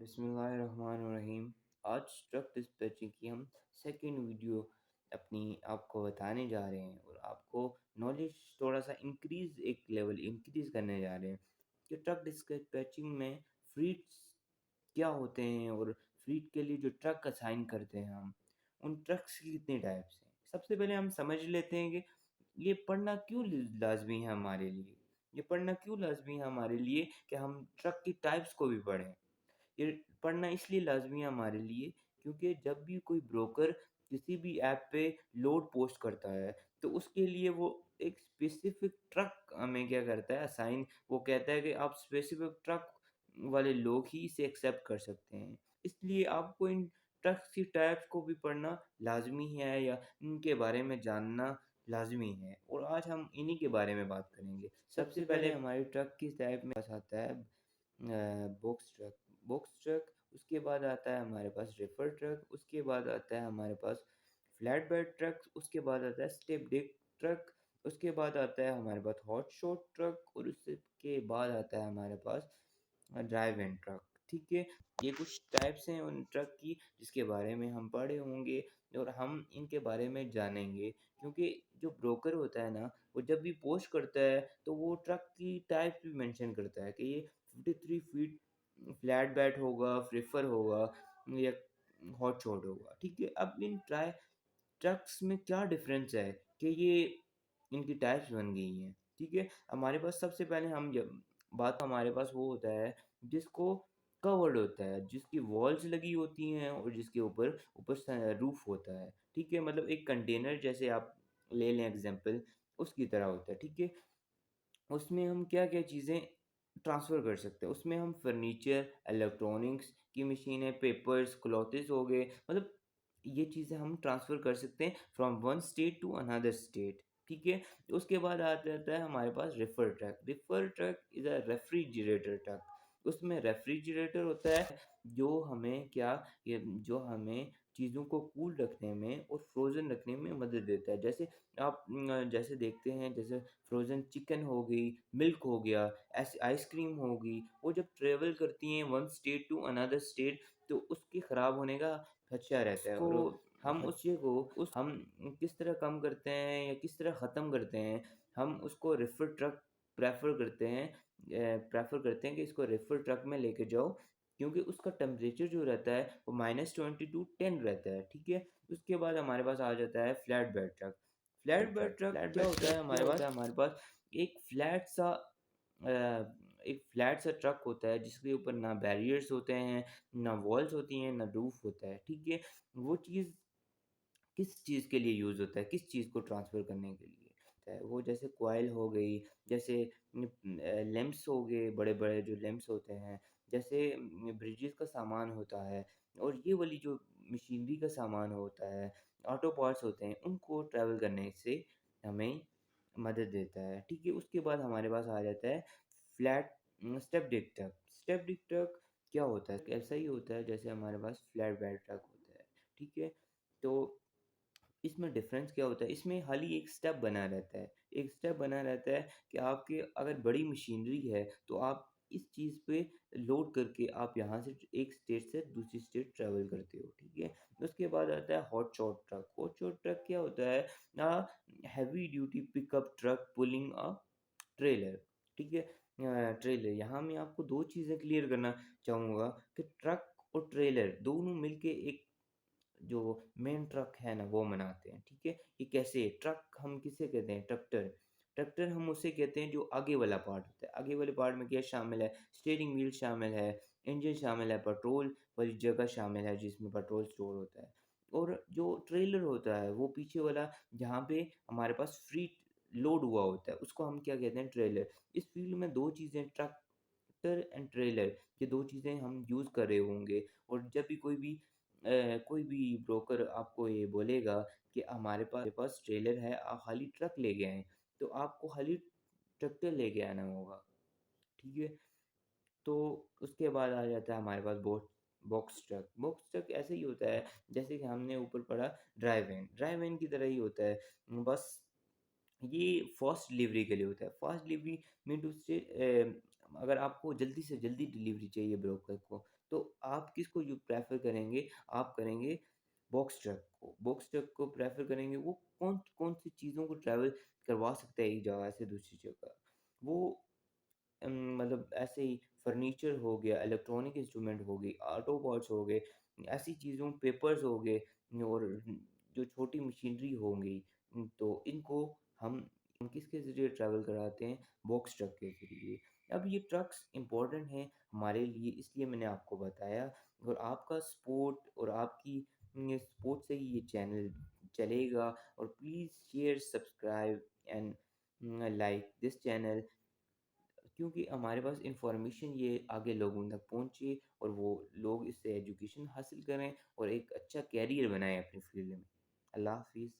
बिस्मिल्लाहिर्रहमानिर्रहीम। आज truck dispatching की हम सेकंड वीडियो अपनी आपको बताने जा रहे हैं और आपको नॉलेज थोड़ा सा एक लेवल इंक्रीज करने जा रहे हैं कि ट्रक डिस्पैचिंग में फ्लीट्स क्या होते हैं और फ्लीट के लिए जो ट्रक असाइन करते हैं हम उन ट्रक्स की कितने टाइप्स हैं। सबसे पहले हम समझ लेते हैं कि ये पढ़ना क्यों लाजमी है हमारे लिए। ये पढ़ना क्यों लाजमी है हमारे लिए कि हम ट्रक की टाइप्स को भी पढ़ें। ये पढ़ना इसलिए लाज़मी है हमारे लिए क्योंकि जब भी कोई ब्रोकर किसी भी ऐप पे लोड पोस्ट करता है, तो उसके लिए वो एक स्पेसिफ़िक ट्रक हमें क्या करता है असाइन। वो कहता है कि आप स्पेसिफ़िक ट्रक वाले लोग ही इसे एक्सेप्ट कर सकते हैं। इसलिए आपको इन ट्रक्स की टाइप्स को भी पढ़ना लाज़मी है या इनके बारे में जानना लाज़मी है और आज हम इन्हीं के बारे में बात करेंगे। सबसे पहले हमारी ट्रक की टाइप में पास आता है बॉक्स ट्रक। बॉक्स ट्रक, उसके बाद आता है हमारे पास रिफर ट्रक, उसके बाद आता है हमारे पास फ्लैट बेड ट्रक, उसके बाद आता है स्टेप डिग ट्रक, उसके बाद आता है हमारे पास हॉट शॉट ट्रक और उसके बाद आता है हमारे पास ड्राइव एंड ट्रक। ठीक है, ये कुछ टाइप्स हैं उन ट्रक की जिसके बारे में हम पढ़े होंगे और हम इनके बारे में जानेंगे क्योंकि जो ब्रोकर होता है ना, वो जब भी पोस्ट करता है तो वो ट्रक की टाइप भी मेंशन करता है कि ये 53 फीट फ्लैट बैट होगा, प्रेफर होगा या हॉट शॉट होगा। ठीक है, अब इन ट्रक्स में क्या डिफरेंस है कि ये इनकी टाइप्स बन गई हैं। ठीक है, हमारे पास सबसे पहले हम जब बात हमारे पास वो होता है जिसको कवर्ड होता है, जिसकी वॉल्स लगी होती हैं और जिसके ऊपर ऊपर रूफ होता है। ठीक है, मतलब एक कंटेनर जैसे आप ले लें एग्जांपल, उसकी तरह होता है। ठीक है, उसमें हम क्या-क्या चीज़ें ट्रांसफ़र कर सकते हैं। उसमें हम फर्नीचर, इलेक्ट्रॉनिक्स की मशीनें, पेपर्स, क्लॉथेस हो गए, मतलब ये चीज़ें हम ट्रांसफ़र कर सकते हैं from one state to another state. ठीक है? उसके बाद आ जाता है हमारे पास reefer truck. Reefer truck is a refrigerator truck. उसमें रेफ्रिजरेटर होता है जो हमें चीज़ों को कूल रखने में और फ्रोज़न रखने में मदद देता है। जैसे आप जैसे देखते हैं, जैसे फ्रोज़न चिकन हो गई, मिल्क हो गया, ऐसे आइसक्रीम हो गई, वो जब ट्रैवल करती हैं one state to another state तो उसके ख़राब होने का खदशा रहता है और हम खदशे को उस हम किस तरह कम करते हैं या किस तरह ख़त्म करते हैं, हम उसको रेफ़र ट्रक प्रेफ़र करते हैं कि इसको रेफ़र ट्रक में लेके जाओ क्योंकि उसका टेम्परेचर जो रहता है वो -20 टू 10 रहता है। ठीक है? उसके बाद हमारे पास आ जाता है फ्लैट बेड ट्रक। फ्लैट क्या होता है हमारे पास एक अ, एक फ्लैट सा ट्रक होता है जिसके ऊपर ना बैरियर्स होते हैं, ना वॉल्स होती हैं, ना रूफ होता है। ठीक है? वो चीज़ किस चीज़ के लिए यूज़ होता है, किस चीज़ को ट्रांसफ़र करने के लिए होता है। वो जैसे कॉइल हो गई, जैसे लैंप्स हो गए, बड़े-बड़े जो लैंप्स होते हैं, जैसे ब्रिजेस का सामान होता है और ये वाली जो मशीनरी का सामान होता है, ऑटो पार्ट्स होते हैं, उनको ट्रैवल करने से हमें मदद देता है। ठीक है? उसके बाद हमारे पास आ जाता है फ्लैट स्टेप डिग ट्रक। स्टेप डिग ट्रक क्या होता है? ऐसा ही होता है जैसे हमारे पास फ्लैट बेड ट्रक होता है। ठीक है? तो इसमें डिफ़रेंस क्या होता है? इसमें खाली एक स्टेप बना रहता है। एक स्टेप बना रहता है कि आपके अगर बड़ी मशीनरी है, तो आप इस चीज़ पे लोड करके आप यहाँ से एक स्टेट से दूसरी स्टेट ट्रैवल करते हो, ठीक है? उसके बाद आता है hot shot truck. Hot shot truck क्या होता है? Heavy duty pickup truck pulling a trailer, ठीक है? ट्रेलर यहाँ मैं आपको 2 चीज़ें क्लियर करना चाहूँगा कि ट्रक और ट्रेलर दोनों मिलके एक जो मेन ट्रक है ना वो बनाते हैं, ठीक है? ये कैसे? ट्रक हम किसे कहते हैं? ट्रैक्टर। ट्रैक्टर हम उसे कहते हैं जो आगे वाला पार्ट होता है। आगे वाले पार्ट में क्या शामिल है? स्टीयरिंग व्हील शामिल है, इंजन शामिल है, पेट्रोल वाली जगह शामिल है जिसमें पेट्रोल स्टोर होता है। और जो ट्रेलर होता है वो पीछे वाला जहाँ पे हमारे पास फ्री लोड हुआ होता है उसको हम क्या कहते हैं? ट्रेलर। इस फील्ड में 2 चीज़ें ट्रैक्टर एंड ट्रेलर ये 2 चीज़ें हम यूज़ कर रहे होंगे और जब भी कोई भी ब्रोकर आपको ये बोलेगा कि हमारे पास ट्रेलर है, आप खाली ट्रक ले के आएँ, तो आपको खाली ट्रैक्टर लेके आना होगा, ठीक है? तो उसके बाद आ जाता है हमारे पास बॉक्स ट्रक। बॉक्स ट्रक ऐसे ही होता है जैसे कि हमने ऊपर पढ़ा ड्राई वैन। ड्राई वैन की तरह ही होता है, बस ये फ़ास्ट डिलीवरी के लिए होता है। फ़ास्ट डिलीवरी मीन टू से अगर आपको जल्दी से जल्दी डिलीवरी चाहिए ब्रोकर को, तो आप किसको जो प्रेफ़र करेंगे, आप करेंगे बॉक्स ट्रक को। बॉक्स ट्रक को प्रेफ़र करेंगे, वो कौन-कौन सी चीज़ों को ट्रैवल करवा सकता है एक जगह से दूसरी जगह। वो मतलब ऐसे ही फर्नीचर हो गया, इलेक्ट्रॉनिक इंस्ट्रूमेंट हो गई, ऑटो पार्ट्स हो गए, ऐसी चीज़ों पेपर्स हो गए और जो छोटी मशीनरी हो गई, तो इनको हम किसके ज़रिए ट्रैवल कराते हैं? बॉक्स ट्रक के ज़रिए। अब ये ट्रक्स इम्पोर्टेंट हैं हमारे लिए, इसलिए मैंने आपको बताया। और आपका सपोर्ट और आपकी सपोर्ट से ही ये चैनल चलेगा। और please share, subscribe and like this channel, क्योंकि हमारे पास इंफॉर्मेशन ये आगे लोगों तक पहुँचे और वो लोग इससे एजुकेशन हासिल करें और एक अच्छा कैरियर बनाएँ अपनी फ़ील्ड में। अल्लाह हाफ़िज़।